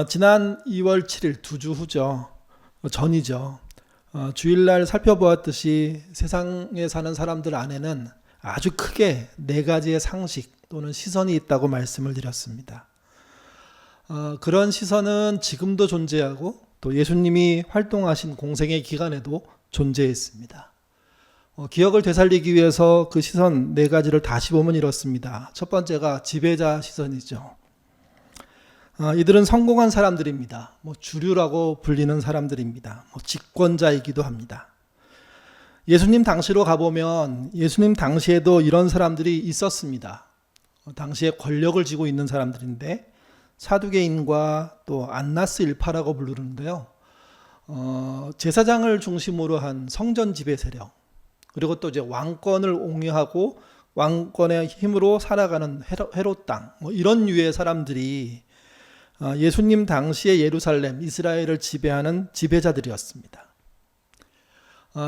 지난 2월 7일 두 주 후죠. 전이죠. 주일날 살펴보았듯이 세상에 사는 사람들 안에는 아주 크게 네 가지의 상식 또는 시선이 있다고 말씀을 드렸습니다. 그런 시선은 지금도 존재하고 또 예수님이 활동하신 공생의 기간에도 존재했습니다. 기억을 되살리기 위해서 그 시선 네 가지를 다시 보면 이렇습니다. 첫 번째가 지배자 시선이죠. 이들은 성공한 사람들입니다. 주류라고 불리는 사람들입니다. 집권자이기도 합니다. 예수님 당시로 가보면 예수님 당시에도 이런 사람들이 있었습니다. 당시에 권력을 쥐고 있는 사람들인데 사두개인과 또 안나스 일파라고 부르는데요. 제사장을 중심으로 한 성전 지배 세력, 그리고 또 이제 왕권을 옹호하고 왕권의 힘으로 살아가는 헤롯 땅, 이런 유의 사람들이 예수님 당시의 예루살렘, 이스라엘을 지배하는 지배자들이었습니다.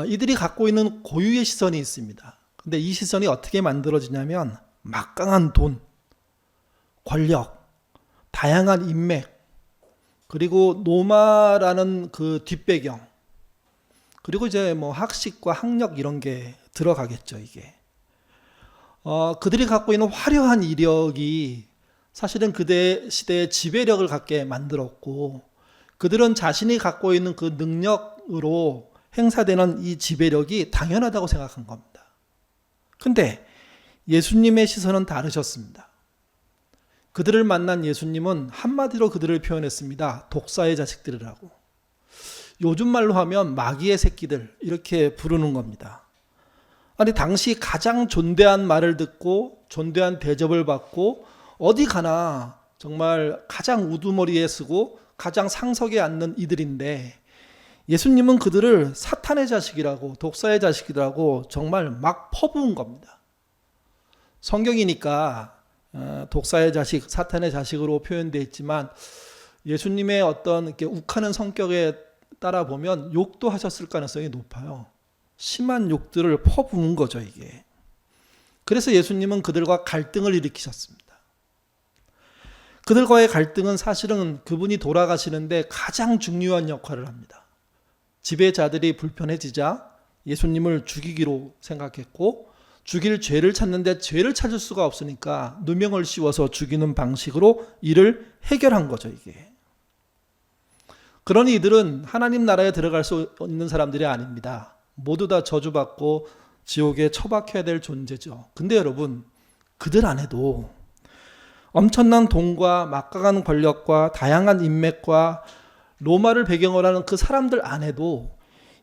이들이 갖고 있는 고유의 시선이 있습니다. 근데 이 시선이 어떻게 만들어지냐면 막강한 돈, 권력, 다양한 인맥, 그리고 노마라는 그 뒷배경, 그리고 이제 학식과 학력 이런 게 들어가겠죠, 이게. 그들이 갖고 있는 화려한 이력이 사실은 그대 시대의 지배력을 갖게 만들었고, 그들은 자신이 갖고 있는 그 능력으로 행사되는 이 지배력이 당연하다고 생각한 겁니다. 근데 예수님의 시선은 다르셨습니다. 그들을 만난 예수님은 한마디로 그들을 표현했습니다. 독사의 자식들이라고. 요즘 말로 하면 마귀의 새끼들, 이렇게 부르는 겁니다. 아니, 당시 가장 존대한 말을 듣고 존대한 대접을 받고 어디 가나 정말 가장 우두머리에 쓰고 가장 상석에 앉는 이들인데, 예수님은 그들을 사탄의 자식이라고, 독사의 자식이라고 정말 막 퍼부은 겁니다. 성경이니까 독사의 자식, 사탄의 자식으로 표현되어 있지만 예수님의 어떤 이렇게 욱하는 성격에 따라 보면 욕도 하셨을 가능성이 높아요. 심한 욕들을 퍼부은 거죠, 이게. 그래서 예수님은 그들과 갈등을 일으키셨습니다. 그들과의 갈등은 사실은 그분이 돌아가시는데 가장 중요한 역할을 합니다. 지배자들이 불편해지자 예수님을 죽이기로 생각했고, 죽일 죄를 찾는데 죄를 찾을 수가 없으니까 누명을 씌워서 죽이는 방식으로 이를 해결한 거죠, 이게. 그러니 이들은 하나님 나라에 들어갈 수 있는 사람들이 아닙니다. 모두 다 저주받고 지옥에 처박혀야 될 존재죠. 근데 여러분, 그들 안에도 엄청난 돈과 막강한 권력과 다양한 인맥과 로마를 배경으로 하는 그 사람들 안에도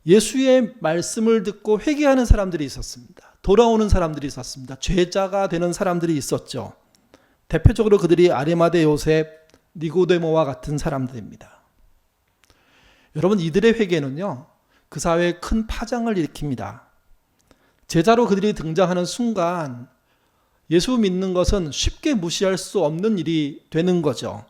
예수의 말씀을 듣고 회개하는 사람들이 있었습니다. 돌아오는 사람들이 있었습니다. 죄자가 되는 사람들이 있었죠. 대표적으로 그들이 아리마대 요셉, 니고데모와 같은 사람들입니다. 여러분, 이들의 회개는요, 그 사회에 큰 파장을 일으킵니다. 제자로 그들이 등장하는 순간 예수 믿는 것은 쉽게 무시할 수 없는 일이 되는 거죠.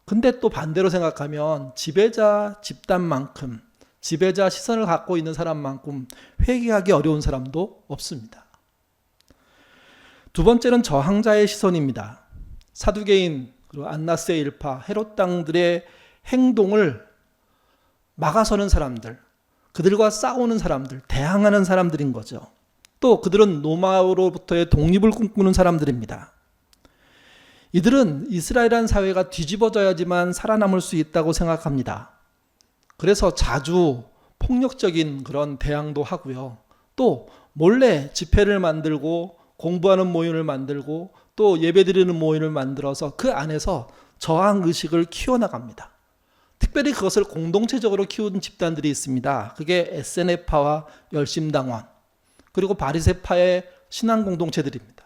근데 또 반대로 생각하면 지배자 집단만큼, 지배자 시선을 갖고 있는 사람만큼 회개하기 어려운 사람도 없습니다. 두 번째는 저항자의 시선입니다. 사두개인, 그리고 안나스의 일파, 헤롯 땅들의 행동을 막아서는 사람들, 그들과 싸우는 사람들, 대항하는 사람들인 거죠. 또 그들은 로마로부터의 독립을 꿈꾸는 사람들입니다. 이들은 이스라엘이라는 사회가 뒤집어져야지만 살아남을 수 있다고 생각합니다. 그래서 자주 폭력적인 그런 대항도 하고요. 또 몰래 집회를 만들고 공부하는 모임을 만들고 또 예배드리는 모임을 만들어서 그 안에서 저항의식을 키워나갑니다. 특별히 그것을 공동체적으로 키우는 집단들이 있습니다. 그게 SNF파와 열심당원, 그리고 바리새파의 신앙 공동체들입니다.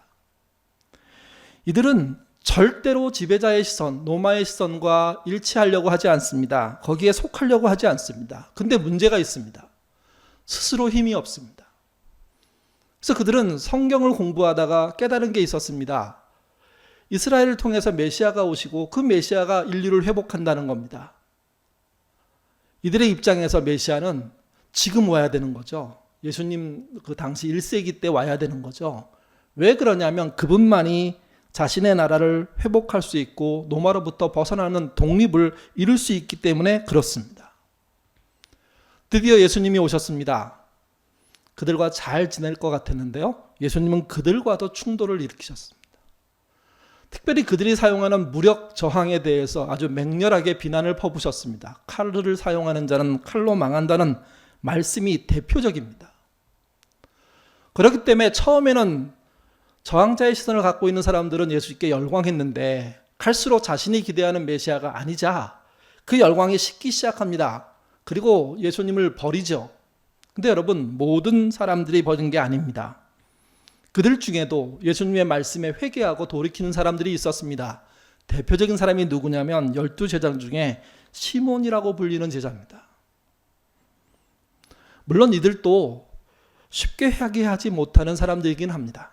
이들은 절대로 지배자의 시선, 로마의 시선과 일치하려고 하지 않습니다. 거기에 속하려고 하지 않습니다. 근데 문제가 있습니다. 스스로 힘이 없습니다. 그래서 그들은 성경을 공부하다가 깨달은 게 있었습니다. 이스라엘을 통해서 메시아가 오시고 그 메시아가 인류를 회복한다는 겁니다. 이들의 입장에서 메시아는 지금 와야 되는 거죠. 예수님 그 당시 1세기 때 와야 되는 거죠. 왜 그러냐면 그분만이 자신의 나라를 회복할 수 있고 노마로부터 벗어나는 독립을 이룰 수 있기 때문에 그렇습니다. 드디어 예수님이 오셨습니다. 그들과 잘 지낼 것 같았는데요. 예수님은 그들과도 충돌을 일으키셨습니다. 특별히 그들이 사용하는 무력 저항에 대해서 아주 맹렬하게 비난을 퍼부으셨습니다. 칼을 사용하는 자는 칼로 망한다는 말씀이 대표적입니다. 그렇기 때문에 처음에는 저항자의 시선을 갖고 있는 사람들은 예수님께 열광했는데 갈수록 자신이 기대하는 메시아가 아니자 그 열광이 식기 시작합니다. 그리고 예수님을 버리죠. 근데 여러분, 모든 사람들이 버린 게 아닙니다. 그들 중에도 예수님의 말씀에 회개하고 돌이키는 사람들이 있었습니다. 대표적인 사람이 누구냐면 12제자 중에 시몬이라고 불리는 제자입니다. 물론 이들도 쉽게 회개하지 못하는 사람들이긴 합니다.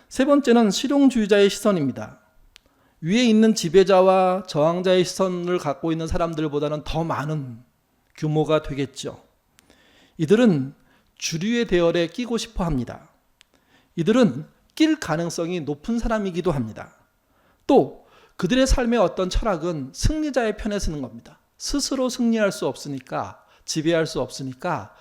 세 번째는 실용주의자의 시선입니다. 위에 있는 지배자와 저항자의 시선을 갖고 있는 사람들보다는 더 많은 규모가 되겠죠. 이들은 주류의 대열에 끼고 싶어 합니다. 이들은 낄 가능성이 높은 사람이기도 합니다. 또 그들의 삶의 어떤 철학은 승리자의 편에 서는 겁니다. 스스로 승리할 수 없으니까, 지배할 수 없으니까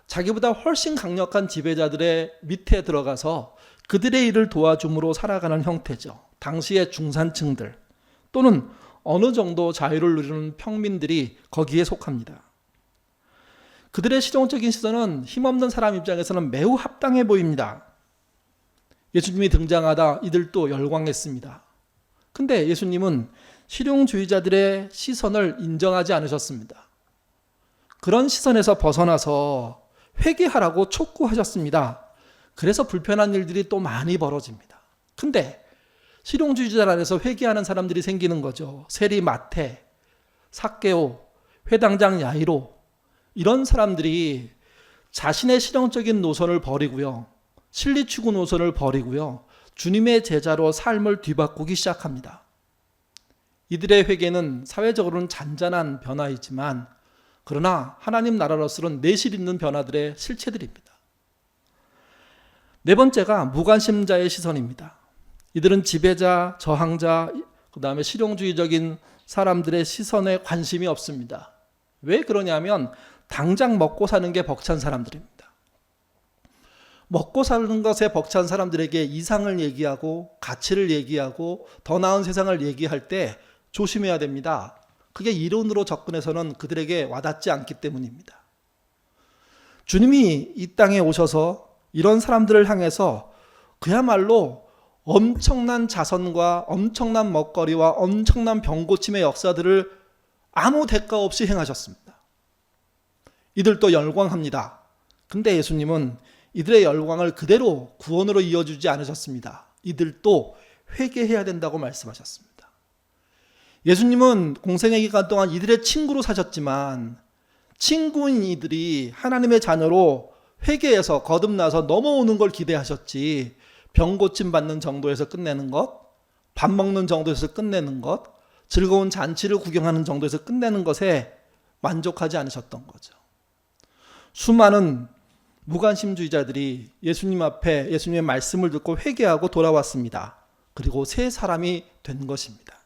자기보다 훨씬 강력한 지배자들의 밑에 들어가서 그들의 일을 도와줌으로 살아가는 형태죠. 당시의 중산층들 또는 어느 정도 자유를 누리는 평민들이 거기에 속합니다. 그들의 실용적인 시선은 힘없는 사람 입장에서는 매우 합당해 보입니다. 예수님이 등장하다 이들도 열광했습니다. 근데 예수님은 실용주의자들의 시선을 인정하지 않으셨습니다. 그런 시선에서 벗어나서 회개하라고 촉구하셨습니다. 그래서 불편한 일들이 또 많이 벌어집니다. 근데 실용주의자 안에서 회개하는 사람들이 생기는 거죠. 세리 마태, 삭개오, 회당장 야이로, 이런 사람들이 자신의 실용적인 노선을 버리고요, 실리추구 노선을 버리고요, 주님의 제자로 삶을 뒤바꾸기 시작합니다. 이들의 회개는 사회적으로는 잔잔한 변화이지만 그러나 하나님 나라로서는 내실 있는 변화들의 실체들입니다. 네 번째가 무관심자의 시선입니다. 이들은 지배자, 저항자, 그 다음에 실용주의적인 사람들의 시선에 관심이 없습니다. 왜 그러냐면 당장 먹고 사는 게 벅찬 사람들입니다. 먹고 사는 것에 벅찬 사람들에게 이상을 얘기하고 가치를 얘기하고 더 나은 세상을 얘기할 때 조심해야 됩니다. 그게 이론으로 접근해서는 그들에게 와닿지 않기 때문입니다. 주님이 이 땅에 오셔서 이런 사람들을 향해서 그야말로 엄청난 자선과 엄청난 먹거리와 엄청난 병고침의 역사들을 아무 대가 없이 행하셨습니다. 이들도 열광합니다. 근데 예수님은 이들의 열광을 그대로 구원으로 이어주지 않으셨습니다. 이들도 회개해야 된다고 말씀하셨습니다. 예수님은 공생의 기간 동안 이들의 친구로 사셨지만 친구인 이들이 하나님의 자녀로 회개해서 거듭나서 넘어오는 걸 기대하셨지, 병 고침 받는 정도에서 끝내는 것, 밥 먹는 정도에서 끝내는 것, 즐거운 잔치를 구경하는 정도에서 끝내는 것에 만족하지 않으셨던 거죠. 수많은 무관심주의자들이 예수님 앞에 예수님의 말씀을 듣고 회개하고 돌아왔습니다. 그리고 새 사람이 된 것입니다.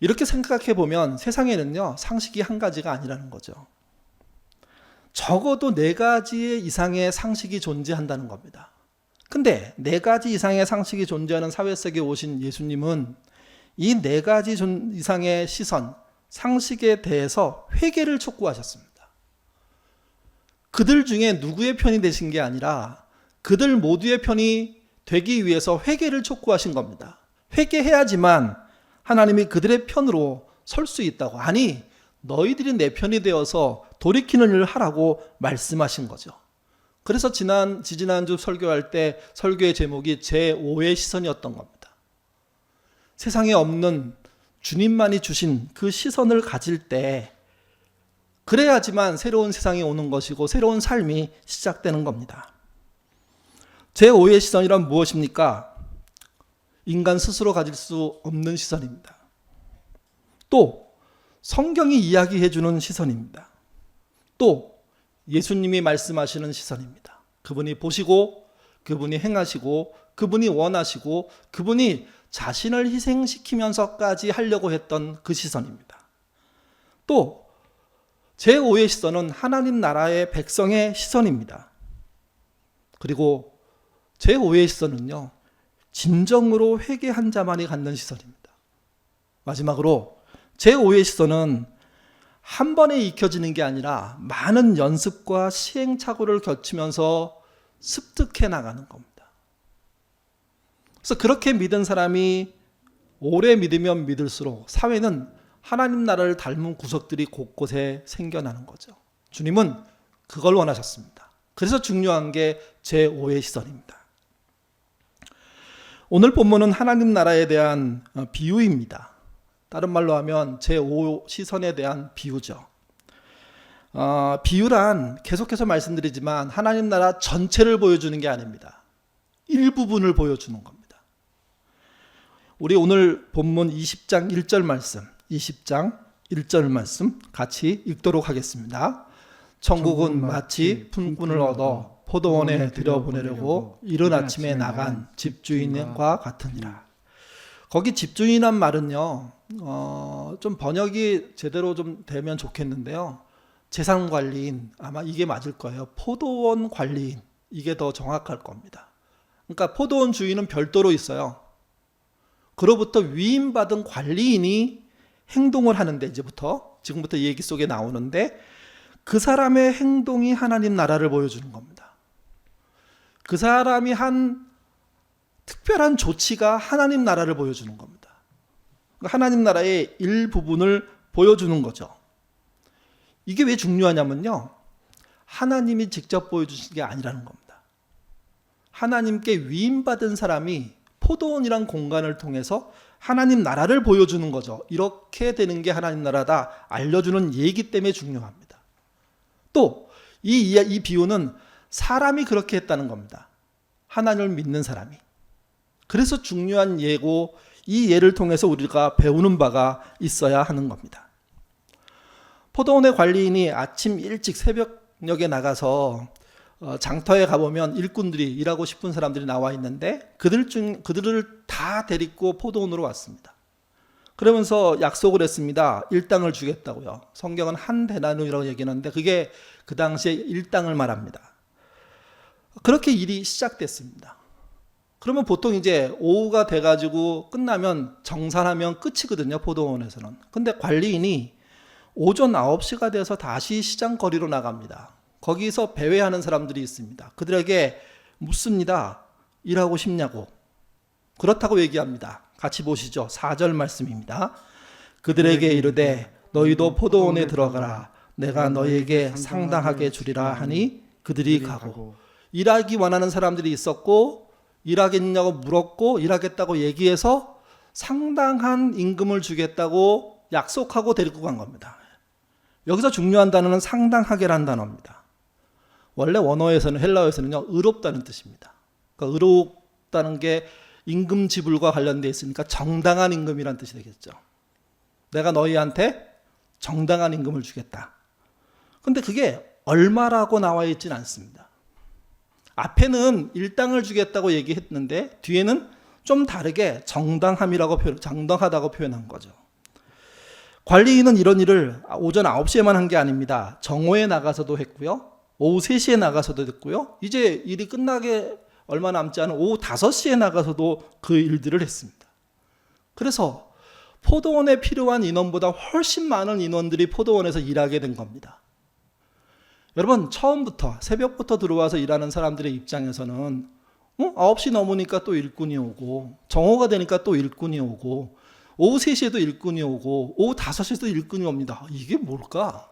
이렇게 생각해 보면 세상에는요, 상식이 한 가지가 아니라는 거죠. 적어도 4가지 이상의 상식이 존재한다는 겁니다. 근데 4가지 이상의 상식이 존재하는 사회 속에 오신 예수님은 이 4가지 이상의 시선, 상식에 대해서 회개를 촉구하셨습니다. 그들 중에 누구의 편이 되신 게 아니라 그들 모두의 편이 되기 위해서 회개를 촉구하신 겁니다. 회개해야지만 하나님이 그들의 편으로 설 수 있다고, 아니 너희들이 내 편이 되어서 돌이키는 일을 하라고 말씀하신 거죠. 그래서 지지난주 설교할 때 설교의 제목이 제5의 시선이었던 겁니다. 세상에 없는 주님만이 주신 그 시선을 가질 때 그래야지만 새로운 세상이 오는 것이고 새로운 삶이 시작되는 겁니다. 제5의 시선이란 무엇입니까? 인간 스스로 가질 수 없는 시선입니다. 또 성경이 이야기해 주는 시선입니다. 또 예수님이 말씀하시는 시선입니다. 그분이 보시고 그분이 행하시고 그분이 원하시고 그분이 자신을 희생시키면서까지 하려고 했던 그 시선입니다. 또 제5의 시선은 하나님 나라의 백성의 시선입니다. 그리고 제5의 시선은요, 진정으로 회개한 자만이 갖는 시선입니다. 마지막으로 제5의 시선은 한 번에 익혀지는 게 아니라 많은 연습과 시행착오를 거치면서 습득해 나가는 겁니다. 그래서 그렇게 믿은 사람이 오래 믿으면 믿을수록 사회는 하나님 나라를 닮은 구석들이 곳곳에 생겨나는 거죠. 주님은 그걸 원하셨습니다. 그래서 중요한 게 제5의 시선입니다. 오늘 본문은 하나님 나라에 대한 비유입니다. 다른 말로 하면 제5 시선에 대한 비유죠. 비유란 계속해서 말씀드리지만 하나님 나라 전체를 보여주는 게 아닙니다. 일부분을 보여주는 겁니다. 우리 오늘 본문 20장 1절 말씀, 20장 1절 말씀 같이 읽도록 하겠습니다. 천국은 마치 품꾼을 얻어 포도원에 들여보내려고 이른 아침에 나간 집주인과 같으니라. 거기 집주인이란 말은요, 좀 번역이 제대로 좀 되면 좋겠는데요. 재산관리인, 아마 이게 맞을 거예요. 포도원 관리인, 이게 더 정확할 겁니다. 그러니까 포도원 주인은 별도로 있어요. 그로부터 위임받은 관리인이 행동을 하는데, 지금부터 얘기 속에 나오는데, 그 사람의 행동이 하나님 나라를 보여주는 겁니다. 그 사람이 한 특별한 조치가 하나님 나라를 보여주는 겁니다. 하나님 나라의 일부분을 보여주는 거죠. 이게 왜 중요하냐면요, 하나님이 직접 보여주신 게 아니라는 겁니다. 하나님께 위임받은 사람이 포도원이란 공간을 통해서 하나님 나라를 보여주는 거죠. 이렇게 되는 게 하나님 나라다 알려주는 얘기 때문에 중요합니다. 또 이 비유는 사람이 그렇게 했다는 겁니다. 하나님을 믿는 사람이. 그래서 중요한 예고, 이 예를 통해서 우리가 배우는 바가 있어야 하는 겁니다. 포도원의 관리인이 아침 일찍 새벽녘에 나가서 장터에 가보면 일꾼들이, 일하고 싶은 사람들이 나와 있는데 그들을 다 데리고 포도원으로 왔습니다. 그러면서 약속을 했습니다. 일당을 주겠다고요. 성경은 한 데나리온이라고 얘기하는데 그게 그 당시에 일당을 말합니다. 그렇게 일이 시작됐습니다. 그러면 보통 이제 오후가 돼가지고 끝나면 정산하면 끝이거든요, 포도원에서는. 근데 관리인이 오전 9시가 돼서 다시 시장거리로 나갑니다. 거기서 배회하는 사람들이 있습니다. 그들에게 묻습니다. 일하고 싶냐고. 그렇다고 얘기합니다. 같이 보시죠. 4절 말씀입니다. 그들에게 이르되 너희도 포도원에 들어가라. 내가 너희에게 상당하게 주리라 하니 그들이 가고. 일하기 원하는 사람들이 있었고 일하겠냐고 물었고 일하겠다고 얘기해서 상당한 임금을 주겠다고 약속하고 데리고 간 겁니다. 여기서 중요한 단어는 상당하게라는 단어입니다. 원래 원어에서는, 헬라어에서는요, 의롭다는 뜻입니다. 그러니까 의롭다는 게 임금 지불과 관련되어 있으니까 정당한 임금이라는 뜻이 되겠죠. 내가 너희한테 정당한 임금을 주겠다. 근데 그게 얼마라고 나와 있지는 않습니다. 앞에는 일당을 주겠다고 얘기했는데 뒤에는 좀 다르게 정당하다고 표현한 거죠. 관리인은 이런 일을 오전 9시에만 한 게 아닙니다. 정오에 나가서도 했고요. 오후 3시에 나가서도 했고요. 이제 일이 끝나게 얼마 남지 않은 오후 5시에 나가서도 그 일들을 했습니다. 그래서 포도원에 필요한 인원보다 훨씬 많은 인원들이 포도원에서 일하게 된 겁니다. 여러분, 처음부터 새벽부터 들어와서 일하는 사람들의 입장에서는 9시 넘으니까 또 일꾼이 오고 정오가 되니까 또 일꾼이 오고 오후 3시에도 일꾼이 오고 오후 5시에도 일꾼이 옵니다. 이게 뭘까?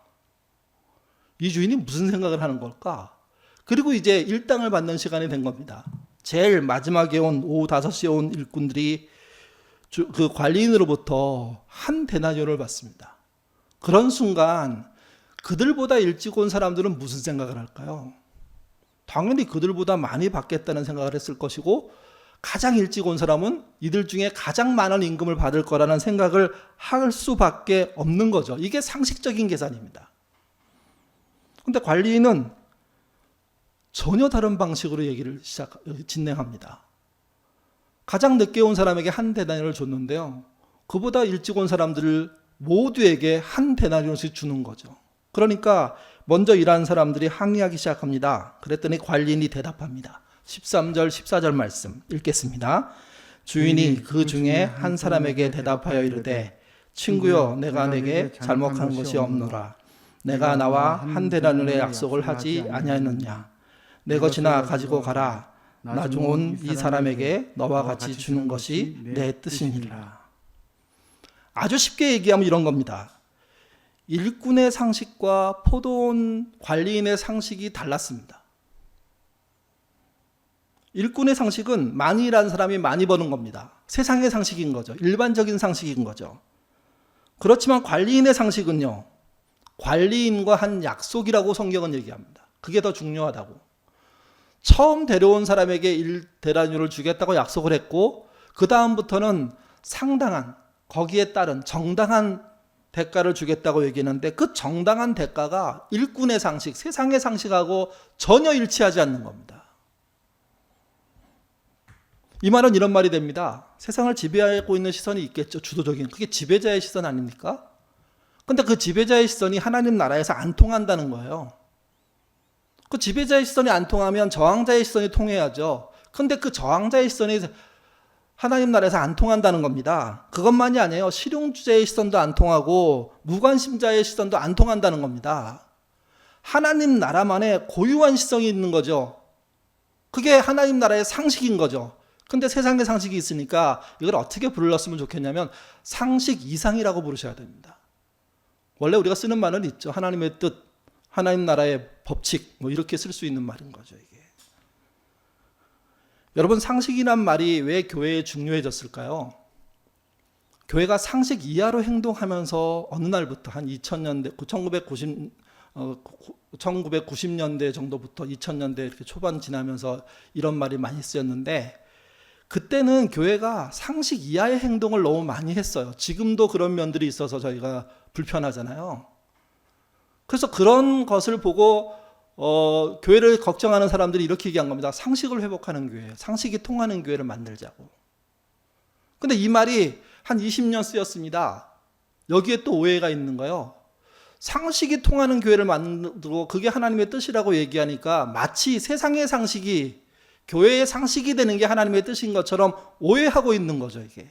이 주인이 무슨 생각을 하는 걸까? 그리고 이제 일당을 받는 시간이 된 겁니다. 제일 마지막에 온 오후 5시에 온 일꾼들이 그 관리인으로부터 한 데나리온을 받습니다. 그런 순간 그들보다 일찍 온 사람들은 무슨 생각을 할까요? 당연히 그들보다 많이 받겠다는 생각을 했을 것이고 가장 일찍 온 사람은 이들 중에 가장 많은 임금을 받을 거라는 생각을 할 수밖에 없는 거죠. 이게 상식적인 계산입니다. 그런데 관리인은 전혀 다른 방식으로 얘기를 진행합니다. 가장 늦게 온 사람에게 한 데나리온을 줬는데요. 그보다 일찍 온 사람들 모두에게 한 데나리온씩 주는 거죠. 그러니까 먼저 일하는 사람들이 항의하기 시작합니다. 그랬더니 관리인이 대답합니다. 13절 14절 말씀 읽겠습니다. 주인이 그 중에 한 사람에게 대답하여 이르되 친구여 내가 내게 잘못한 것이 없노라. 내가 나와 한 데나리온의 약속을 하지 아니하였느냐. 내 것이나 가지고 가라. 나중 온 이 사람에게 너와 같이 주는 것이 내 뜻이니라. 아주 쉽게 얘기하면 이런 겁니다. 일꾼의 상식과 포도원 관리인의 상식이 달랐습니다. 일꾼의 상식은 많이 일하는 사람이 많이 버는 겁니다. 세상의 상식인 거죠. 일반적인 상식인 거죠. 그렇지만 관리인의 상식은요, 관리인과 한 약속이라고 성경은 얘기합니다. 그게 더 중요하다고. 처음 데려온 사람에게 1데나리온을 주겠다고 약속을 했고, 그 다음부터는 상당한, 거기에 따른 정당한 대가를 주겠다고 얘기했는데, 그 정당한 대가가 일꾼의 상식, 세상의 상식하고 전혀 일치하지 않는 겁니다. 이 말은 이런 말이 됩니다. 세상을 지배하고 있는 시선이 있겠죠. 주도적인. 그게 지배자의 시선 아닙니까? 근데 그 지배자의 시선이 하나님 나라에서 안 통한다는 거예요. 그 지배자의 시선이 안 통하면 저항자의 시선이 통해야죠. 근데 그 저항자의 시선이 하나님 나라에서 안 통한다는 겁니다. 그것만이 아니에요. 실용주의자의 시선도 안 통하고 무관심자의 시선도 안 통한다는 겁니다. 하나님 나라만의 고유한 시선이 있는 거죠. 그게 하나님 나라의 상식인 거죠. 근데 세상의 상식이 있으니까 이걸 어떻게 불렀으면 좋겠냐면 상식 이상이라고 부르셔야 됩니다. 원래 우리가 쓰는 말은 있죠. 하나님의 뜻, 하나님 나라의 법칙, 뭐 이렇게 쓸 수 있는 말인 거죠, 이게. 여러분, 상식이란 말이 왜 교회에 중요해졌을까요? 교회가 상식 이하로 행동하면서 어느 날부터 한 2000년대, 1990년대 정도부터 2000년대 이렇게 초반 지나면서 이런 말이 많이 쓰였는데, 그때는 교회가 상식 이하의 행동을 너무 많이 했어요. 지금도 그런 면들이 있어서 저희가 불편하잖아요. 그래서 그런 것을 보고 교회를 걱정하는 사람들이 이렇게 얘기한 겁니다. 상식을 회복하는 교회, 상식이 통하는 교회를 만들자고. 근데 이 말이 한 20년 쓰였습니다. 여기에 또 오해가 있는 거예요. 상식이 통하는 교회를 만들고 그게 하나님의 뜻이라고 얘기하니까 마치 세상의 상식이 교회의 상식이 되는 게 하나님의 뜻인 것처럼 오해하고 있는 거죠, 이게.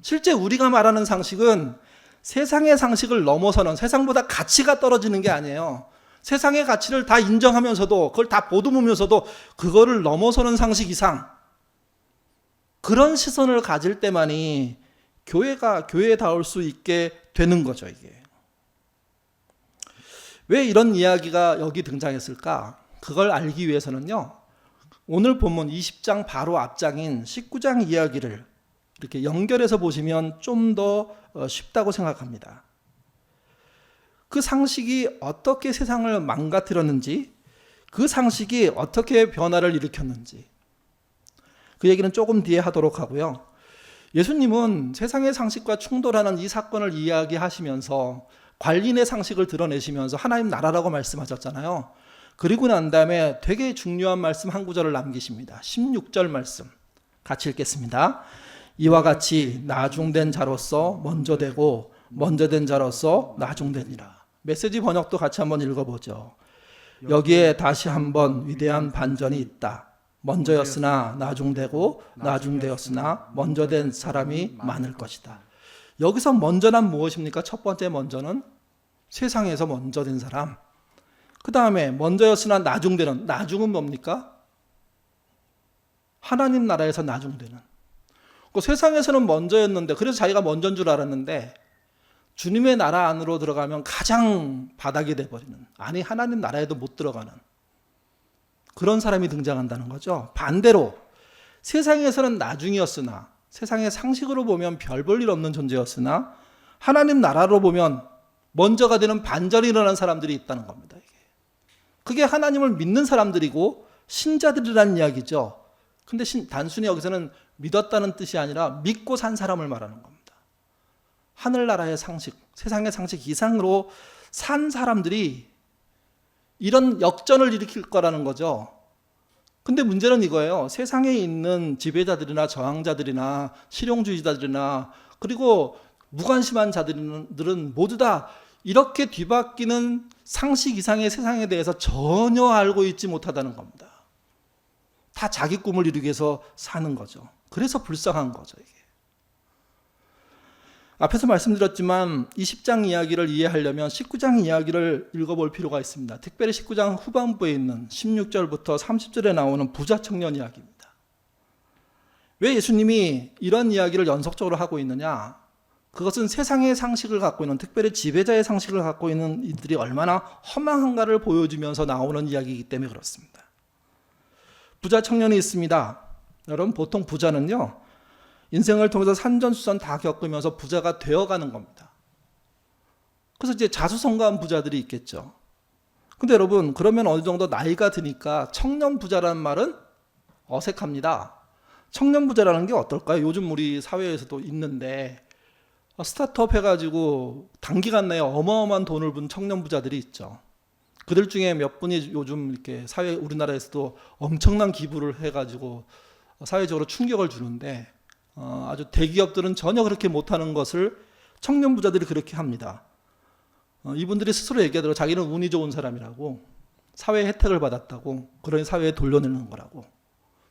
실제 우리가 말하는 상식은 세상의 상식을 넘어서는, 세상보다 가치가 떨어지는 게 아니에요. 세상의 가치를 다 인정하면서도, 그걸 다 보듬으면서도 그거를 넘어서는 상식 이상, 그런 시선을 가질 때만이 교회가 교회다울 수 있게 되는 거죠, 이게. 왜 이런 이야기가 여기 등장했을까? 그걸 알기 위해서는요, 오늘 본문 20장 바로 앞장인 19장 이야기를 이렇게 연결해서 보시면 좀 더 쉽다고 생각합니다. 그 상식이 어떻게 세상을 망가뜨렸는지, 그 상식이 어떻게 변화를 일으켰는지, 그 얘기는 조금 뒤에 하도록 하고요. 예수님은 세상의 상식과 충돌하는 이 사건을 이야기하시면서 관리인의 상식을 드러내시면서 하나님 나라라고 말씀하셨잖아요. 그리고 난 다음에 되게 중요한 말씀 한 구절을 남기십니다. 16절 말씀 같이 읽겠습니다. 이와 같이 나중된 자로서 먼저 되고 먼저 된 자로서 나중되니라. 메시지 번역도 같이 한번 읽어보죠. 여기에 다시 한번 위대한 반전이 있다. 먼저였으나 나중되고 나중되었으나 먼저 된 사람이 많을 것이다. 여기서 먼저란 무엇입니까? 첫 번째 먼저는 세상에서 먼저 된 사람. 그 다음에 먼저였으나 나중되는, 나중은 뭡니까? 하나님 나라에서 나중되는. 그 세상에서는 먼저였는데, 그래서 자기가 먼저인 줄 알았는데 주님의 나라 안으로 들어가면 가장 바닥이 돼버리는, 아니 하나님 나라에도 못 들어가는 그런 사람이 등장한다는 거죠. 반대로 세상에서는 나중이었으나, 세상의 상식으로 보면 별 볼 일 없는 존재였으나 하나님 나라로 보면 먼저가 되는 반전이 일어난 사람들이 있다는 겁니다. 그게 하나님을 믿는 사람들이고 신자들이라는 이야기죠. 근데 단순히 여기서는 믿었다는 뜻이 아니라 믿고 산 사람을 말하는 겁니다. 하늘나라의 상식, 세상의 상식 이상으로 산 사람들이 이런 역전을 일으킬 거라는 거죠. 근데 문제는 이거예요. 세상에 있는 지배자들이나 저항자들이나 실용주의자들이나 그리고 무관심한 자들은 모두 다 이렇게 뒤바뀌는 상식 이상의 세상에 대해서 전혀 알고 있지 못하다는 겁니다. 다 자기 꿈을 이루기 위해서 사는 거죠. 그래서 불쌍한 거죠, 이게. 앞에서 말씀드렸지만 20장 이야기를 이해하려면 19장 이야기를 읽어볼 필요가 있습니다. 특별히 19장 후반부에 있는 16절부터 30절에 나오는 부자 청년 이야기입니다. 왜 예수님이 이런 이야기를 연속적으로 하고 있느냐? 그것은 세상의 상식을 갖고 있는, 특별히 지배자의 상식을 갖고 있는 이들이 얼마나 허망한가를 보여주면서 나오는 이야기이기 때문에 그렇습니다. 부자 청년이 있습니다. 여러분, 보통 부자는요, 인생을 통해서 산전수전 다 겪으면서 부자가 되어가는 겁니다. 그래서 이제 자수성가한 부자들이 있겠죠. 근데 여러분, 그러면 어느 정도 나이가 드니까 청년 부자라는 말은 어색합니다. 청년 부자라는 게 어떨까요? 요즘 우리 사회에서도 있는데 스타트업 해가지고 단기간 내에 어마어마한 돈을 번 청년 부자들이 있죠. 그들 중에 몇 분이 요즘 이렇게 사회, 우리나라에서도 엄청난 기부를 해가지고 사회적으로 충격을 주는데 아주 대기업들은 전혀 그렇게 못하는 것을 청년 부자들이 그렇게 합니다. 이분들이 스스로 얘기하더라고요. 자기는 운이 좋은 사람이라고, 사회 혜택을 받았다고, 그러니 사회에 돌려내는 거라고.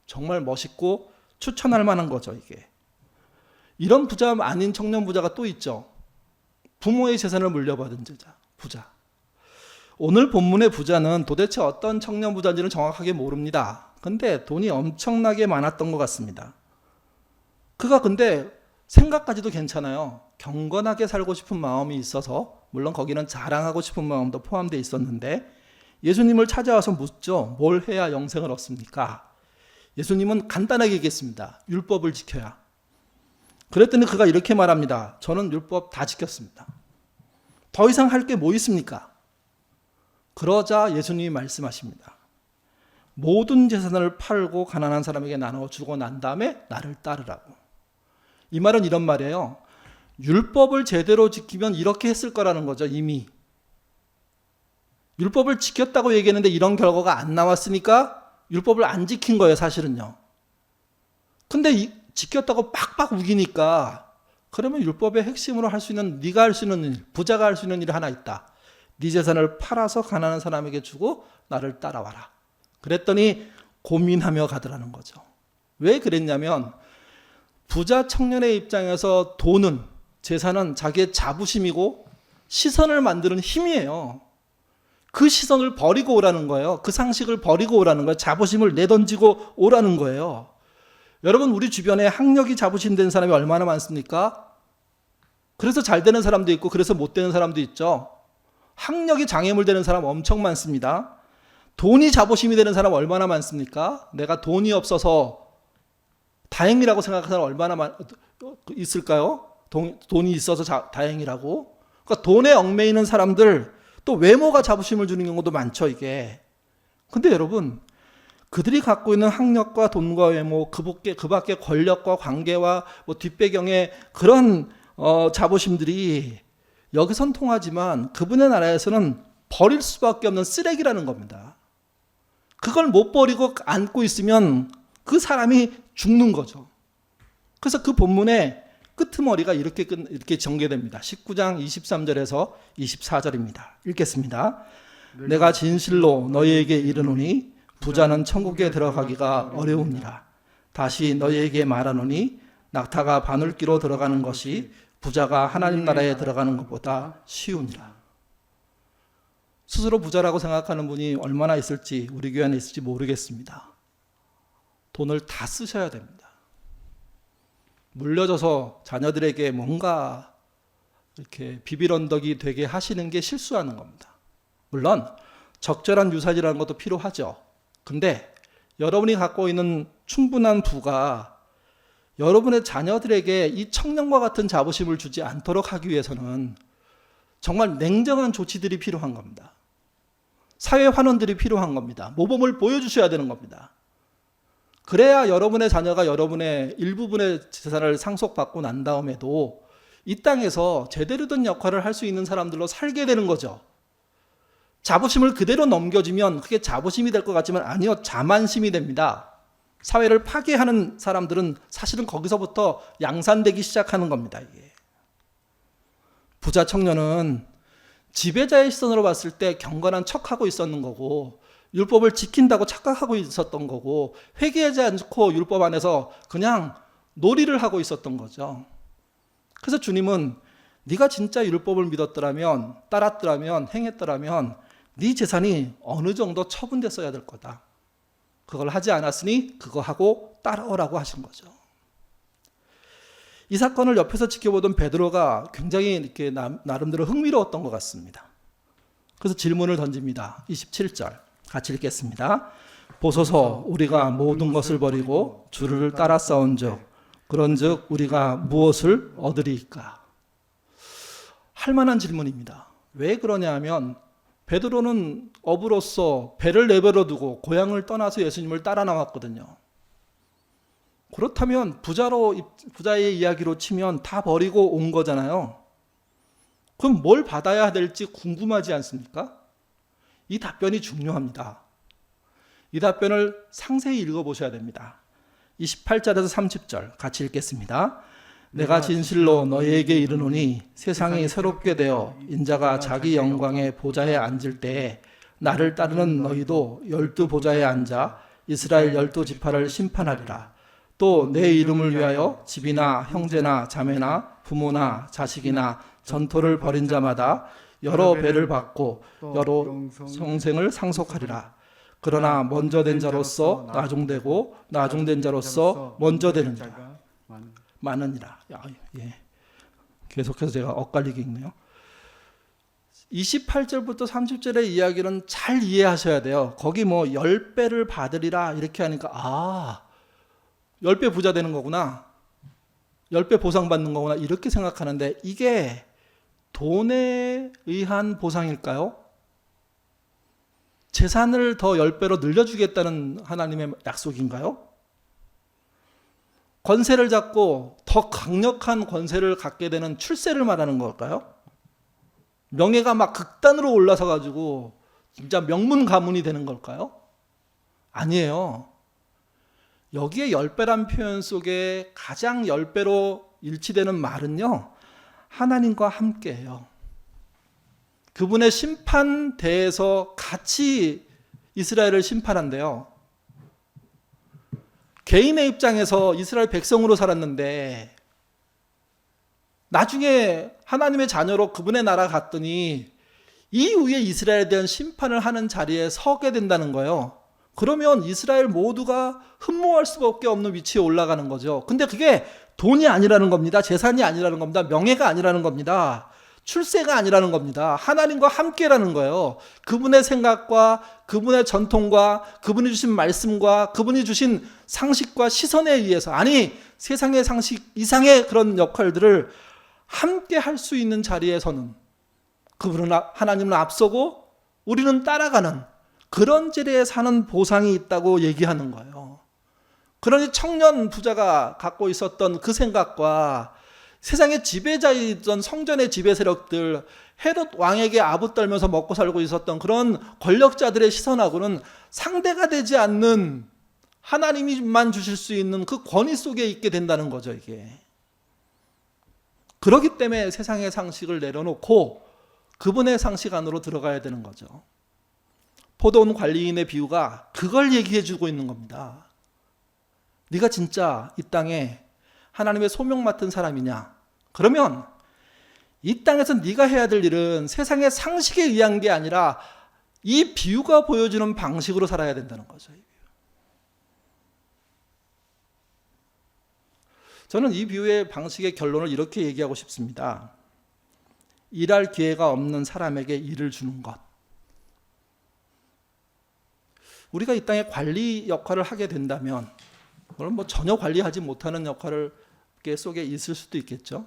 정말 멋있고 추천할 만한 거죠, 이게. 이런 부자 아닌 청년 부자가 또 있죠. 부모의 재산을 물려받은 부자. 오늘 본문의 부자는 도대체 어떤 청년 부자인지는 정확하게 모릅니다. 근데 돈이 엄청나게 많았던 것 같습니다. 그가 근데 생각까지도 괜찮아요. 경건하게 살고 싶은 마음이 있어서, 물론 거기는 자랑하고 싶은 마음도 포함되어 있었는데, 예수님을 찾아와서 묻죠. 뭘 해야 영생을 얻습니까? 예수님은 간단하게 얘기했습니다. 율법을 지켜야. 그랬더니 그가 이렇게 말합니다. 저는 율법 다 지켰습니다. 더 이상 할 게 뭐 있습니까? 그러자 예수님이 말씀하십니다. 모든 재산을 팔고 가난한 사람에게 나눠주고 난 다음에 나를 따르라고. 이 말은 이런 말이에요. 율법을 제대로 지키면 이렇게 했을 거라는 거죠, 이미. 율법을 지켰다고 얘기했는데 이런 결과가 안 나왔으니까 율법을 안 지킨 거예요, 사실은요. 근데 지켰다고 빡빡 우기니까 그러면 율법의 핵심으로 할 수 있는, 네가 할 수 있는 일, 부자가 할 수 있는 일이 하나 있다. 네 재산을 팔아서 가난한 사람에게 주고 나를 따라와라. 그랬더니 고민하며 가더라는 거죠. 왜 그랬냐면 부자 청년의 입장에서 돈은, 재산은 자기의 자부심이고 시선을 만드는 힘이에요. 그 시선을 버리고 오라는 거예요. 그 상식을 버리고 오라는 거예요. 자부심을 내던지고 오라는 거예요. 여러분, 우리 주변에 학력이 자부심 된 사람이 얼마나 많습니까? 그래서 잘 되는 사람도 있고 그래서 못 되는 사람도 있죠. 학력이 장애물 되는 사람 엄청 많습니다. 돈이 자부심이 되는 사람 얼마나 많습니까? 내가 돈이 없어서 다행이라고 생각하는 사람 얼마나 있을까요? 돈이 있어서 다행이라고. 그러니까 돈에 얽매이는 사람들, 또 외모가 자부심을 주는 경우도 많죠, 이게. 근데 여러분, 그들이 갖고 있는 학력과 돈과 외모, 그 밖에 권력과 관계와 뒷배경의 그런 자부심들이 여기선 통하지만 그분의 나라에서는 버릴 수밖에 없는 쓰레기라는 겁니다. 그걸 못 버리고 안고 있으면 그 사람이 죽는 거죠. 그래서 그 본문의 끄트머리가 이렇게 전개됩니다. 19장 23절에서 24절입니다. 읽겠습니다. 내가 진실로 너희에게 이르노니 부자는 천국에 들어가기가 어려우니라. 다시 너희에게 말하노니 낙타가 바늘기로 들어가는 것이 부자가 하나님 나라에 들어가는 것보다 쉬우니라. 스스로 부자라고 생각하는 분이 얼마나 있을지, 우리 교회 안에 있을지 모르겠습니다. 돈을 다 쓰셔야 됩니다. 물려줘서 자녀들에게 뭔가 이렇게 비빌언덕이 되게 하시는 게 실수하는 겁니다. 물론 적절한 유산이라는 것도 필요하죠. 근데 여러분이 갖고 있는 충분한 부가 여러분의 자녀들에게 이 청년과 같은 자부심을 주지 않도록 하기 위해서는 정말 냉정한 조치들이 필요한 겁니다. 사회 환원들이 필요한 겁니다. 모범을 보여주셔야 되는 겁니다. 그래야 여러분의 자녀가 여러분의 일부분의 재산을 상속받고 난 다음에도 이 땅에서 제대로 된 역할을 할 수 있는 사람들로 살게 되는 거죠. 자부심을 그대로 넘겨주면 그게 자부심이 될 것 같지만 아니요, 자만심이 됩니다. 사회를 파괴하는 사람들은 사실은 거기서부터 양산되기 시작하는 겁니다. 이게. 부자 청년은 지배자의 시선으로 봤을 때 경건한 척하고 있었는 거고, 율법을 지킨다고 착각하고 있었던 거고, 회개하지 않고 율법 안에서 그냥 놀이를 하고 있었던 거죠. 그래서 주님은 네가 진짜 율법을 믿었더라면, 따랐더라면, 행했더라면 네 재산이 어느 정도 처분됐어야 될 거다. 그걸 하지 않았으니 그거 하고 따라오라고 하신 거죠. 이 사건을 옆에서 지켜보던 베드로가 굉장히 이렇게 나름대로 흥미로웠던 것 같습니다. 그래서 질문을 던집니다. 27절 같이 읽겠습니다. 보소서, 우리가 모든 것을 버리고 주를 따라 싸운즉 그런즉 우리가 무엇을 얻으리이까? 할 만한 질문입니다. 왜 그러냐 하면 베드로는 어부로서 배를 내버려 두고 고향을 떠나서 예수님을 따라 나왔거든요. 그렇다면 부자의 이야기로 치면 다 버리고 온 거잖아요. 그럼 뭘 받아야 될지 궁금하지 않습니까? 이 답변이 중요합니다. 이 답변을 상세히 읽어보셔야 됩니다. 28절에서 30절 같이 읽겠습니다. 내가 진실로 너희에게 이르노니 세상이 새롭게 되어 인자가 자기 영광의 보좌에 앉을 때에 나를 따르는 너희도 12보좌에 앉아 이스라엘 12지파를 심판하리라. 또 내 이름을 위하여 집이나 형제나 자매나 부모나 자식이나 전토를 벌인 자마다 여러 배를 받고 여러 성생을 상속하리라. 그러나 먼저 된 자로서 나중되고 나중된 자로서 먼저 되는 자 많으니라. 예. 계속해서 제가 엇갈리게 읽네요. 28절부터 30절의 이야기는 잘 이해하셔야 돼요. 거기 뭐 10배를 받으리라 이렇게 하니까 10배 부자 되는 거구나, 10배 보상받는 거구나 이렇게 생각하는데 이게 돈에 의한 보상일까요? 재산을 더 10배로 늘려주겠다는 하나님의 약속인가요? 권세를 잡고 더 강력한 권세를 갖게 되는 출세를 말하는 걸까요? 명예가 막 극단으로 올라서 가지고 진짜 명문 가문이 되는 걸까요? 아니에요. 여기에 10배란 표현 속에 가장 10배로 일치되는 말은요, 하나님과 함께해요. 그분의 심판대에서 같이 이스라엘을 심판한대요. 개인의 입장에서 이스라엘 백성으로 살았는데 나중에 하나님의 자녀로 그분의 나라 갔더니 이후에 이스라엘에 대한 심판을 하는 자리에 서게 된다는 거예요. 그러면 이스라엘 모두가 흠모할 수밖에 없는 위치에 올라가는 거죠. 근데 그게 돈이 아니라는 겁니다. 재산이 아니라는 겁니다. 명예가 아니라는 겁니다. 출세가 아니라는 겁니다. 하나님과 함께라는 거예요. 그분의 생각과 그분의 전통과 그분이 주신 말씀과 그분이 주신 상식과 시선에 의해서, 아니 세상의 상식 이상의 그런 역할들을 함께 할 수 있는 자리에서는 그분은 하나님은 앞서고 우리는 따라가는 그런 자리에 사는 보상이 있다고 얘기하는 거예요. 그러니 청년 부자가 갖고 있었던 그 생각과 세상의 지배자이던 성전의 지배 세력들, 헤롯 왕에게 아부떨면서 먹고 살고 있었던 그런 권력자들의 시선하고는 상대가 되지 않는, 하나님이만 주실 수 있는 그 권위 속에 있게 된다는 거죠, 이게. 그렇기 때문에 세상의 상식을 내려놓고 그분의 상식 안으로 들어가야 되는 거죠. 포도원 관리인의 비유가 그걸 얘기해 주고 있는 겁니다. 네가 진짜 이 땅에 하나님의 소명 맡은 사람이냐? 그러면 이 땅에서 네가 해야 될 일은 세상의 상식에 의한 게 아니라 이 비유가 보여주는 방식으로 살아야 된다는 거죠. 저는 이 비유의 방식의 결론을 이렇게 얘기하고 싶습니다. 일할 기회가 없는 사람에게 일을 주는 것. 우리가 이 땅에 관리 역할을 하게 된다면, 물론 뭐 전혀 관리하지 못하는 역할을 속에 있을 수도 있겠죠.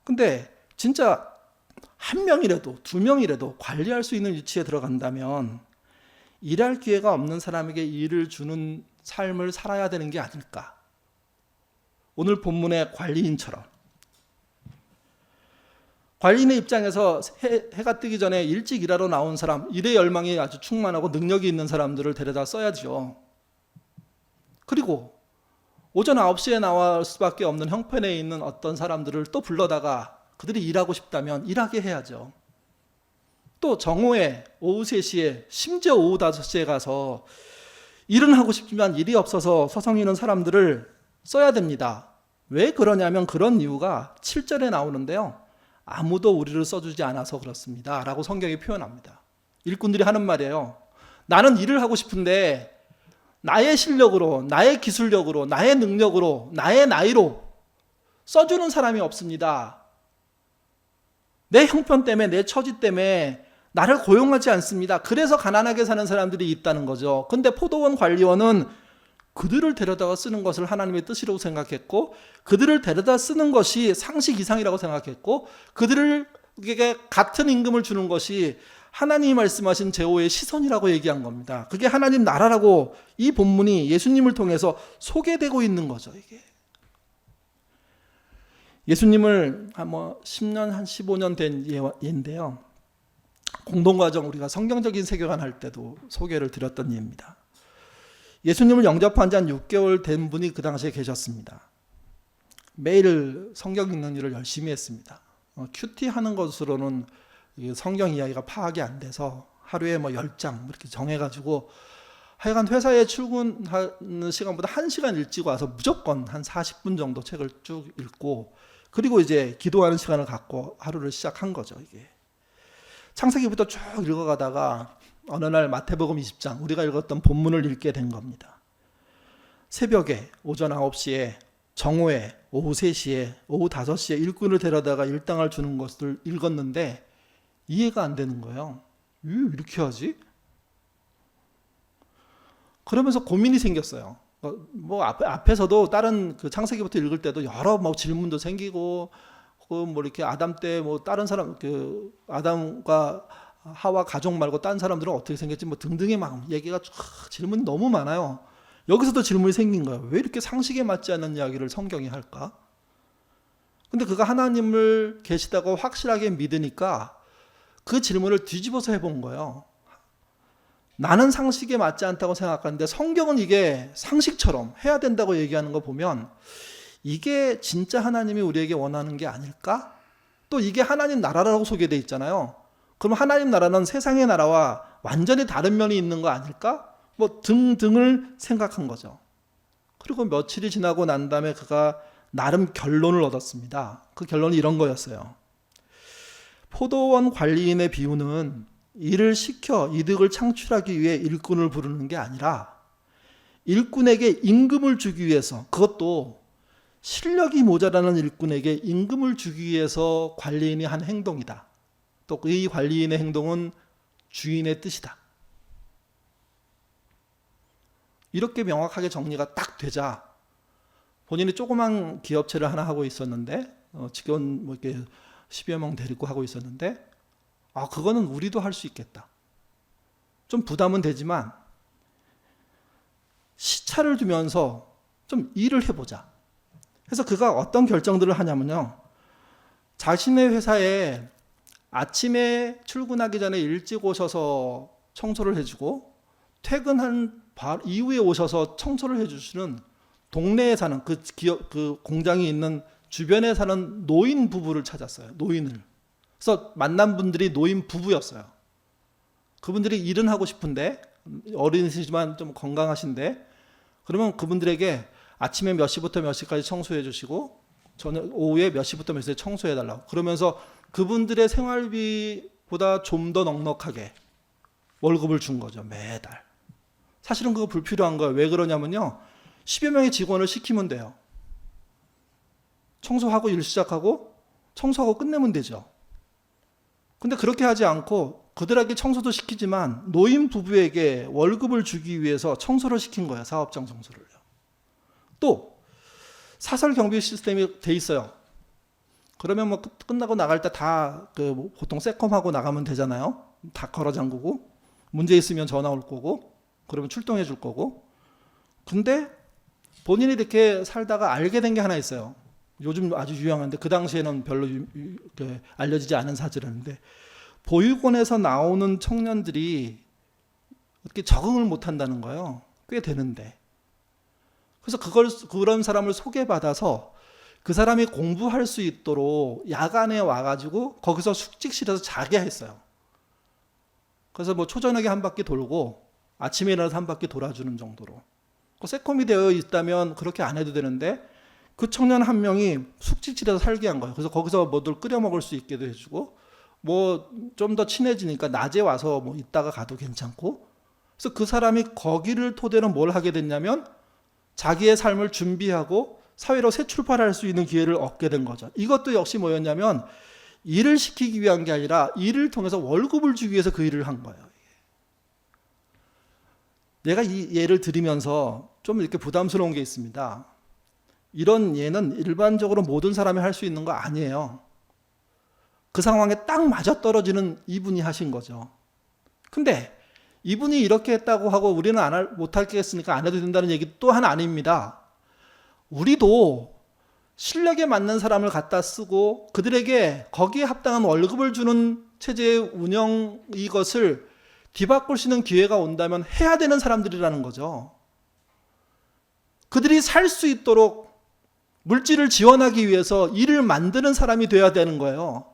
근데 진짜 한 명이라도 두 명이라도 관리할 수 있는 위치에 들어간다면 일할 기회가 없는 사람에게 일을 주는 삶을 살아야 되는 게 아닐까. 오늘 본문의 관리인처럼. 관리인의 입장에서 해가 뜨기 전에 일찍 일하러 나온 사람, 일의 열망이 아주 충만하고 능력이 있는 사람들을 데려다 써야죠. 그리고 오전 9시에 나올 수밖에 없는 형편에 있는 어떤 사람들을 또 불러다가 그들이 일하고 싶다면 일하게 해야죠. 또 정오에 오후 3시에 심지어 오후 5시에 가서 일은 하고 싶지만 일이 없어서 서성이는 사람들을 써야 됩니다. 왜 그러냐면 그런 이유가 7절에 나오는데요. 아무도 우리를 써주지 않아서 그렇습니다 라고 성경이 표현합니다. 일꾼들이 하는 말이에요. 나는 일을 하고 싶은데 나의 실력으로, 나의 기술력으로, 나의 능력으로, 나의 나이로 써주는 사람이 없습니다. 내 형편 때문에, 내 처지 때문에 나를 고용하지 않습니다. 그래서 가난하게 사는 사람들이 있다는 거죠. 근데 포도원 관리원은 그들을 데려다가 쓰는 것을 하나님의 뜻이라고 생각했고, 그들을 데려다 쓰는 것이 상식 이상이라고 생각했고, 그들에게 같은 임금을 주는 것이 하나님이 말씀하신 제호의 시선이라고 얘기한 겁니다. 그게 하나님 나라라고 이 본문이 예수님을 통해서 소개되고 있는 거죠. 이게 예수님을 한 10년, 한 15년 된 예인데요. 공동과정 우리가 성경적인 세계관 할 때도 소개를 드렸던 예입니다. 예수님을 영접한 지 한 6개월 된 분이 그 당시에 계셨습니다. 매일 성경 읽는 일을 열심히 했습니다. 큐티하는 것으로는 성경 이야기가 파악이 안 돼서 하루에 10장 이렇게 정해가지고 하여간 회사에 출근하는 시간보다 1시간 일찍 와서 무조건 한 40분 정도 책을 쭉 읽고, 그리고 이제 기도하는 시간을 갖고 하루를 시작한 거죠. 이게 창세기부터 쭉 읽어가다가 어느 날 마태복음 20장 우리가 읽었던 본문을 읽게 된 겁니다. 새벽에 오전 9시에, 정오에, 오후 3시에, 오후 5시에 일꾼을 데려다가 일당을 주는 것을 읽었는데 이해가 안 되는 거예요. 왜 이렇게 하지? 그러면서 고민이 생겼어요. 앞에서도 다른 그 창세기부터 읽을 때도 여러 질문도 생기고, 이렇게 아담 때 다른 사람, 아담과 하와 가족 말고 다른 사람들은 어떻게 생겼지 등등의 얘기가 질문이 너무 많아요. 여기서도 질문이 생긴 거예요. 왜 이렇게 상식에 맞지 않는 이야기를 성경이 할까? 근데 그가 하나님을 계시다고 확실하게 믿으니까 그 질문을 뒤집어서 해본 거예요. 나는 상식에 맞지 않다고 생각하는데 성경은 이게 상식처럼 해야 된다고 얘기하는 거 보면 이게 진짜 하나님이 우리에게 원하는 게 아닐까? 또 이게 하나님 나라라고 소개되어 있잖아요. 그럼 하나님 나라는 세상의 나라와 완전히 다른 면이 있는 거 아닐까? 등등을 생각한 거죠. 그리고 며칠이 지나고 난 다음에 그가 나름 결론을 얻었습니다. 그 결론이 이런 거였어요. 포도원 관리인의 비유는 일을 시켜 이득을 창출하기 위해 일꾼을 부르는 게 아니라 일꾼에게 임금을 주기 위해서, 그것도 실력이 모자라는 일꾼에게 임금을 주기 위해서 관리인이 한 행동이다. 또 이 관리인의 행동은 주인의 뜻이다. 이렇게 명확하게 정리가 딱 되자 본인이 조그만 기업체를 하나 하고 있었는데 직원 이렇게 10여 명 데리고 하고 있었는데 그거는 우리도 할 수 있겠다. 좀 부담은 되지만 시차를 두면서 좀 일을 해보자. 그래서 그가 어떤 결정들을 하냐면요. 자신의 회사에 아침에 출근하기 전에 일찍 오셔서 청소를 해주고 퇴근한 이후에 오셔서 청소를 해주시는 동네에 사는 그 공장이 있는 주변에 사는 노인 부부를 찾았어요. 노인을. 그래서 만난 분들이 노인 부부였어요. 그분들이 일은 하고 싶은데 어린이시지만 좀 건강하신데, 그러면 그분들에게 아침에 몇 시부터 몇 시까지 청소해 주시고 저는 오후에 몇 시부터 몇 시에 청소해 달라고, 그러면서 그분들의 생활비보다 좀 더 넉넉하게 월급을 준 거죠. 매달. 사실은 그거 불필요한 거예요. 왜 그러냐면요, 10여 명의 직원을 시키면 돼요. 청소하고 일 시작하고 청소하고 끝내면 되죠. 근데 그렇게 하지 않고 그들에게 청소도 시키지만 노인 부부에게 월급을 주기 위해서 청소를 시킨 거예요. 사업장 청소를요. 또 사설 경비 시스템이 돼 있어요. 그러면 끝나고 나갈 때 다 보통 세컴하고 나가면 되잖아요. 다 걸어 잠그고 문제 있으면 전화 올 거고 그러면 출동해 줄 거고. 근데 본인이 이렇게 살다가 알게 된 게 하나 있어요. 요즘 아주 유행한데 그 당시에는 별로 알려지지 않은 사실이었는데, 보육원에서 나오는 청년들이 이렇게 적응을 못한다는 거예요. 꽤 되는데. 그래서 그런 사람을 소개받아서 그 사람이 공부할 수 있도록 야간에 와가지고 거기서 숙직실에서 자게 했어요. 그래서 뭐 초저녁에 한 바퀴 돌고 아침에 일어나서 한 바퀴 돌아주는 정도로. 세콤이 되어 있다면 그렇게 안 해도 되는데, 그 청년 한 명이 숙직실에서 살게 한 거예요. 그래서 거기서 뭐들 끓여 먹을 수 있게도 해주고, 뭐 좀 더 친해지니까 낮에 와서 뭐 있다가 가도 괜찮고. 그래서 그 사람이 거기를 토대로 뭘 하게 됐냐면 자기의 삶을 준비하고 사회로 새 출발할 수 있는 기회를 얻게 된 거죠. 이것도 역시 뭐였냐면 일을 시키기 위한 게 아니라 일을 통해서 월급을 주기 위해서 그 일을 한 거예요. 내가 이 예를 들으면서 좀 이렇게 부담스러운 게 있습니다. 이런 예는 일반적으로 모든 사람이 할 수 있는 거 아니에요. 그 상황에 딱 맞아떨어지는 이분이 하신 거죠. 근데 이분이 이렇게 했다고 하고 우리는 못하겠으니까 안 해도 된다는 얘기 또한 아닙니다. 우리도 실력에 맞는 사람을 갖다 쓰고 그들에게 거기에 합당한 월급을 주는 체제의 운영, 이것을 뒤바꿀 수 있는 기회가 온다면 해야 되는 사람들이라는 거죠. 그들이 살 수 있도록 물질을 지원하기 위해서 일을 만드는 사람이 돼야 되는 거예요.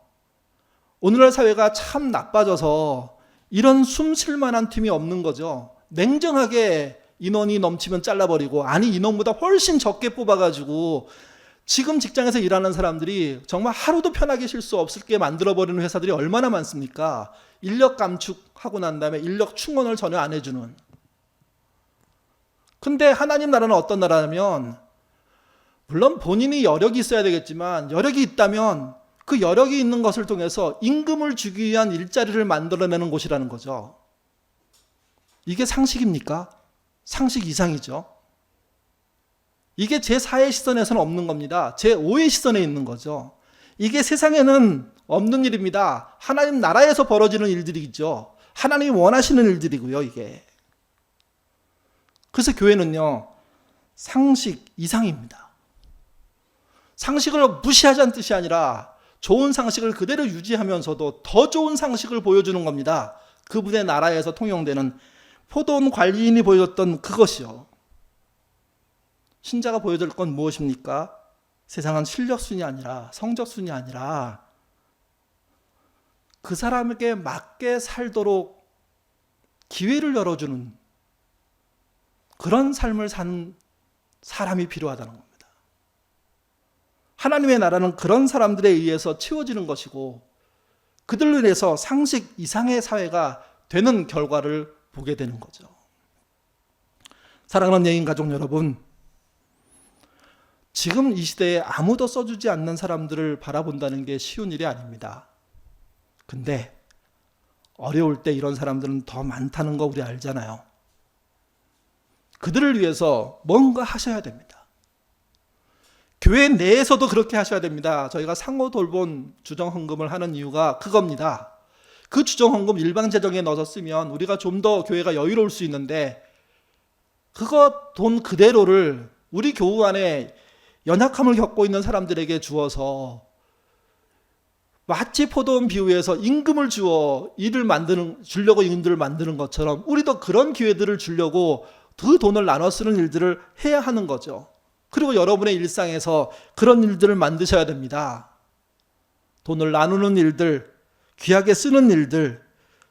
오늘날 사회가 참 나빠져서 이런 숨 쉴 만한 팀이 없는 거죠. 냉정하게 인원이 넘치면 잘라버리고, 아니 인원보다 훨씬 적게 뽑아가지고 지금 직장에서 일하는 사람들이 정말 하루도 편하게 쉴 수 없게 만들어버리는 회사들이 얼마나 많습니까? 인력 감축하고 난 다음에 인력 충원을 전혀 안 해주는. 근데 하나님 나라는 어떤 나라냐면, 물론 본인이 여력이 있어야 되겠지만 여력이 있다면 그 여력이 있는 것을 통해서 임금을 주기 위한 일자리를 만들어내는 곳이라는 거죠. 이게 상식입니까? 상식 이상이죠. 이게 제4의 시선에서는 없는 겁니다. 제5의 시선에 있는 거죠. 이게 세상에는 없는 일입니다. 하나님 나라에서 벌어지는 일들이죠. 하나님이 원하시는 일들이고요, 이게. 그래서 교회는요, 상식 이상입니다. 상식을 무시하자는 뜻이 아니라 좋은 상식을 그대로 유지하면서도 더 좋은 상식을 보여주는 겁니다. 그분의 나라에서 통용되는 포도원 관리인이 보여줬던 그것이요. 신자가 보여줄 건 무엇입니까? 세상은 실력순이 아니라 성적순이 아니라 그 사람에게 맞게 살도록 기회를 열어주는 그런 삶을 산 사람이 필요하다는 겁니다. 하나님의 나라는 그런 사람들에 의해서 채워지는 것이고, 그들로 인해서 상식 이상의 사회가 되는 결과를 보게 되는 거죠. 사랑하는 예인 가족 여러분, 지금 이 시대에 아무도 써주지 않는 사람들을 바라본다는 게 쉬운 일이 아닙니다. 근데 어려울 때 이런 사람들은 더 많다는 거 우리 알잖아요. 그들을 위해서 뭔가 하셔야 됩니다. 교회 내에서도 그렇게 하셔야 됩니다. 저희가 상호 돌봄 주정헌금을 하는 이유가 그겁니다. 그 주정헌금 일방 재정에 넣어서 쓰면 우리가 좀 더 교회가 여유로울 수 있는데, 그거 돈 그대로를 우리 교우 안에 연약함을 겪고 있는 사람들에게 주어서 마치 포도원 비유에서 임금을 주어 주려고 임금들을 만드는 것처럼 우리도 그런 기회들을 주려고 그 돈을 나눠 쓰는 일들을 해야 하는 거죠. 그리고 여러분의 일상에서 그런 일들을 만드셔야 됩니다. 돈을 나누는 일들, 귀하게 쓰는 일들,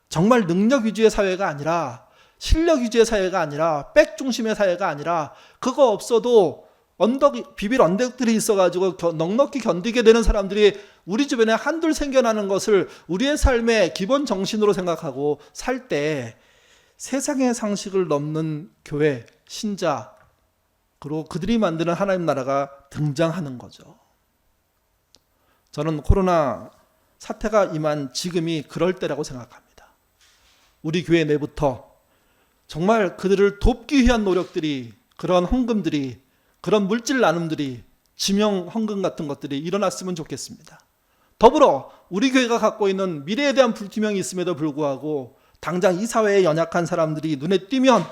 정말 능력 위주의 사회가 아니라, 실력 위주의 사회가 아니라, 백 중심의 사회가 아니라, 그거 없어도 비빌 언덕들이 있어가지고 넉넉히 견디게 되는 사람들이 우리 주변에 한둘 생겨나는 것을 우리의 삶의 기본 정신으로 생각하고 살 때 세상의 상식을 넘는 교회, 신자, 그리고 그들이 만드는 하나님 나라가 등장하는 거죠. 저는 코로나 사태가 임한 지금이 그럴 때라고 생각합니다. 우리 교회 내부터 정말 그들을 돕기 위한 노력들이, 그런 헌금들이, 그런 물질 나눔들이, 지명 헌금 같은 것들이 일어났으면 좋겠습니다. 더불어 우리 교회가 갖고 있는 미래에 대한 불투명이 있음에도 불구하고 당장 이 사회에 연약한 사람들이 눈에 띄면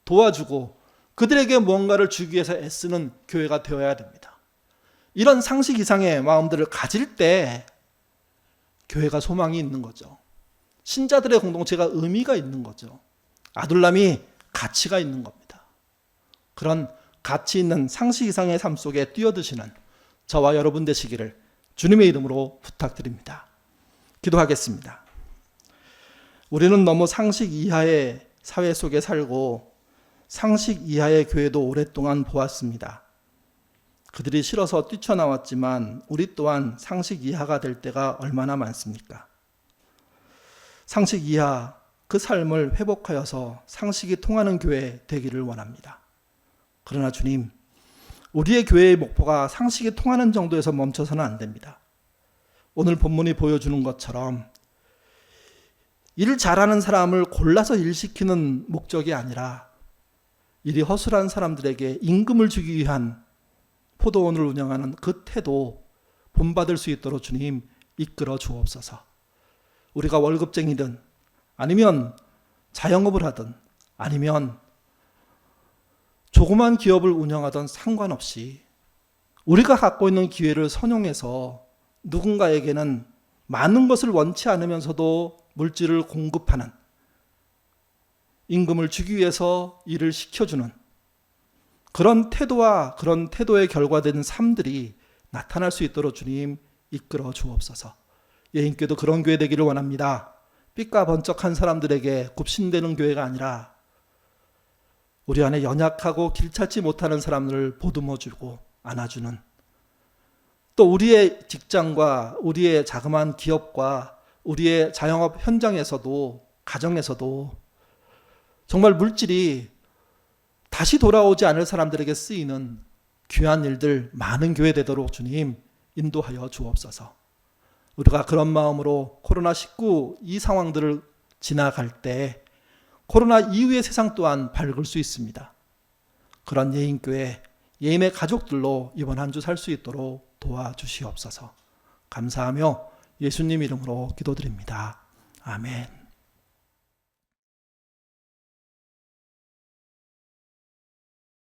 도와주고 그들에게 무언가를 주기 위해서 애쓰는 교회가 되어야 됩니다. 이런 상식 이상의 마음들을 가질 때 교회가 소망이 있는 거죠. 신자들의 공동체가 의미가 있는 거죠. 아둘람이 가치가 있는 겁니다. 그런 가치 있는 상식 이상의 삶 속에 뛰어드시는 저와 여러분 되시기를 주님의 이름으로 부탁드립니다. 기도하겠습니다. 우리는 너무 상식 이하의 사회 속에 살고 상식 이하의 교회도 오랫동안 보았습니다. 그들이 싫어서 뛰쳐나왔지만 우리 또한 상식 이하가 될 때가 얼마나 많습니까? 상식 이하 그 삶을 회복하여서 상식이 통하는 교회 되기를 원합니다. 그러나 주님, 우리의 교회의 목표가 상식이 통하는 정도에서 멈춰서는 안 됩니다. 오늘 본문이 보여주는 것처럼 일을 잘하는 사람을 골라서 일시키는 목적이 아니라 일이 허술한 사람들에게 임금을 주기 위한 포도원을 운영하는 그 태도 본받을 수 있도록 주님 이끌어 주옵소서. 우리가 월급쟁이든 아니면 자영업을 하든 아니면 조그만 기업을 운영하든 상관없이 우리가 갖고 있는 기회를 선용해서 누군가에게는 많은 것을 원치 않으면서도 물질을 공급하는, 임금을 주기 위해서 일을 시켜주는 그런 태도와 그런 태도의 결과된 삶들이 나타날 수 있도록 주님 이끌어 주옵소서. 예인교도 그런 교회 되기를 원합니다. 삐까 번쩍한 사람들에게 굽신대는 교회가 아니라 우리 안에 연약하고 길 찾지 못하는 사람들을 보듬어주고 안아주는, 또 우리의 직장과 우리의 자그마한 기업과 우리의 자영업 현장에서도 가정에서도 정말 물질이 다시 돌아오지 않을 사람들에게 쓰이는 귀한 일들 많은 교회 되도록 주님 인도하여 주옵소서. 우리가 그런 마음으로 코로나19 이 상황들을 지나갈 때 코로나 이후의 세상 또한 밝을 수 있습니다. 그런 예인교회, 예인의 가족들로 이번 한 주 살 수 있도록 도와주시옵소서. 감사하며 예수님 이름으로 기도드립니다. 아멘.